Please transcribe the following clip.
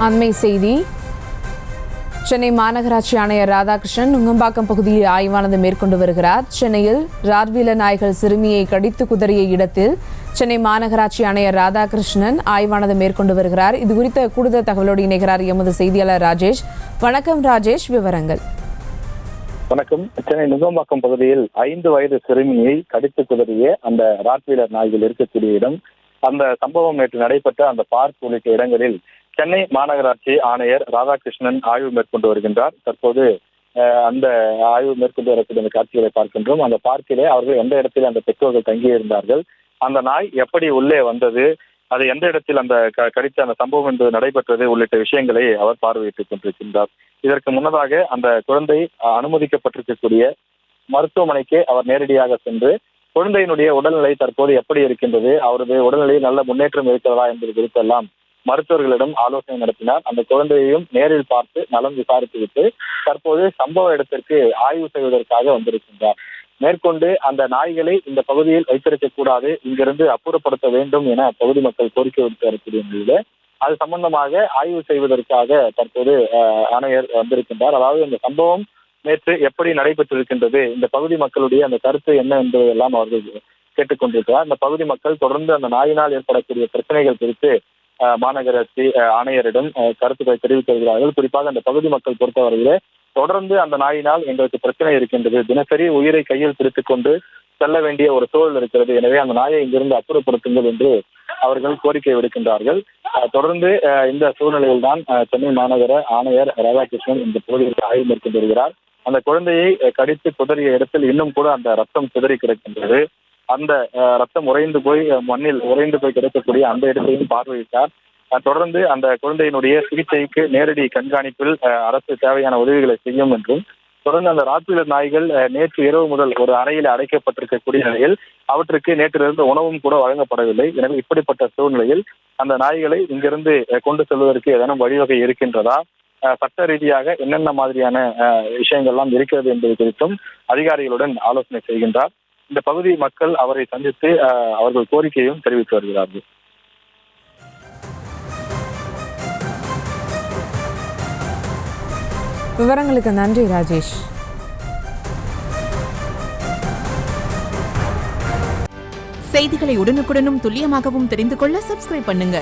அண்மை செய்தி. சென்னை மாநகராட்சி ஆணையர் ராதாகிருஷ்ணன் நுங்கம்பாக்கம் பகுதியில் ஆய்வானது மேற்கொண்டு வருகிறார். சென்னையில் ராட்வீலர் நாய்கள் சிறுமியை கடித்து குதறிய இடத்தில் சென்னை மாநகராட்சி ஆணையர் ராதாகிருஷ்ணன் ஆய்வானது மேற்கொண்டு வருகிறார். இது குறித்த கூடுதல் தகவலோடு இணைகிறார் எமது செய்தியாளர் ராஜேஷ். வணக்கம் ராஜேஷ், விவரங்கள். வணக்கம். சென்னை நுங்கம்பாக்கம் பகுதியில் 5 வயது சிறுமியை கடித்து குதறிய அந்த ராட்வீலர் நாய்கள் இருக்கக்கூடிய இடம், அந்த சம்பவம் நேற்று நடைபெற்ற அந்த பார்க் உள்ளிட்ட இடங்களில் சென்னை மாநகராட்சி ஆணையர் ராதாகிருஷ்ணன் ஆய்வு மேற்கொண்டு வருகின்றார். தற்போது அந்த ஆய்வு மேற்கொண்டு வரக்கூடிய அந்த காட்சிகளை பார்க்கின்றோம். அந்த பார்க்கிலே அவர்கள் எந்த இடத்தில் அந்த பெற்றோர்கள் தங்கியிருந்தார்கள், அந்த நாய் எப்படி உள்ளே வந்தது, அது எந்த இடத்தில் அந்த கடித்த அந்த சம்பவம் என்பது நடைபெற்றது உள்ளிட்ட விஷயங்களை அவர் பார்வையிட்டுக் கொண்டிருக்கின்றார். இதற்கு முன்னதாக அந்த குழந்தை அனுமதிக்கப்பட்டிருக்கக்கூடிய மருத்துவமனைக்கு அவர் நேரடியாக சென்று குழந்தையினுடைய உடல்நிலை தற்போது எப்படி இருக்கின்றது, அவரது உடல்நிலையில் நல்ல முன்னேற்றம் இருக்கிறதா என்பது குறித்தெல்லாம் மருத்துவர்களிடம் ஆலோசனை நடத்தினார். அந்த குழந்தையையும் நேரில் பார்த்து நலம் விசாரித்துவிட்டு தற்போது சம்பவ இடத்திற்கு ஆய்வு செய்வதற்காக வந்திருக்கின்றார். மேற்கொண்டு அந்த நாய்களை இந்த பகுதியில் வைத்திருக்க கூடாது, இங்கிருந்து அப்புறப்படுத்த வேண்டும் என பகுதி மக்கள் கோரிக்கை விடுத்து வரக்கூடிய நிலையில் அது சம்பந்தமாக ஆய்வு செய்வதற்காக தற்போது ஆணையர் வந்திருக்கின்றார். அதாவது இந்த சம்பவம் நேற்று எப்படி நடைபெற்றிருக்கின்றது, இந்த பகுதி மக்களுடைய அந்த கருத்து என்ன என்பதெல்லாம் அவர்கள் கேட்டுக்கொண்டிருக்கிறார். இந்த பகுதி மக்கள் தொடர்ந்து அந்த நாயினால் ஏற்படக்கூடிய பிரச்சனைகள் குறித்து மாநகராட்சி ஆணையரிடம் கருத்துக்களை தெரிவித்து வருகிறார்கள். குறிப்பாக அந்த பகுதி மக்கள் பொறுத்தவரையிலே தொடர்ந்து அந்த நாயினால் எங்களுக்கு பிரச்சனை இருக்கின்றது, தினசரி உயிரை கையில் பிடித்துக் கொண்டு செல்ல வேண்டிய ஒரு சூழல் இருக்கிறது, எனவே அந்த நாயை இங்கிருந்து அப்புறப்படுத்துங்கள் என்று அவர்கள் கோரிக்கை விடுக்கின்றார்கள். தொடர்ந்து இந்த சூழ்நிலையில் தான் சென்னை மாநகர ஆணையர் ராதாகிருஷ்ணன் இந்த பகுதியில் ஆய்வு மேற்கொண்டு வருகிறார். அந்த குழந்தையை கடித்து குதறிய இடத்தில் இன்னும் கூட அந்த ரத்தம் சிதறி கிடக்கின்றது. அந்த ரத்தம் உறைந்து போய் மண்ணில் உறைந்து போய் கிடக்கக்கூடிய அந்த இடத்தையும் பார்வையிட்டார். தொடர்ந்து அந்த குழந்தையினுடைய சிகிச்சைக்கு நேரடி கண்காணிப்பில் அரசு தேவையான உதவிகளை செய்யும் என்றும், தொடர்ந்து அந்த ராட்வீலர் நாய்கள் நேற்று இரவு முதல் ஒரு அறையில் அடைக்கப்பட்டிருக்கக்கூடிய நிலையில் அவற்றுக்கு நேற்றிலிருந்து உணவும் கூட வழங்கப்படவில்லை. எனவே இப்படிப்பட்ட சூழ்நிலையில் அந்த நாய்களை இங்கிருந்து கொண்டு செல்வதற்கு ஏதேனும் வழிவகை இருக்கின்றதா, சட்ட ரீதியாக என்னென்ன மாதிரியான விஷயங்கள்லாம் இருக்கிறது என்பது குறித்தும் அதிகாரிகளுடன் ஆலோசனை செய்கின்றார். இந்த பகுதி மக்கள் அவரை சந்தித்து அவர்கள் கோரிக்கையும் தெரிவித்து வருகிறார்கள். விவரங்களுக்கு நன்றி ராஜேஷ். செய்திகளை உடனுக்குடனும் துல்லியமாகவும் தெரிந்து கொள்ள சப்ஸ்கிரைப் பண்ணுங்க.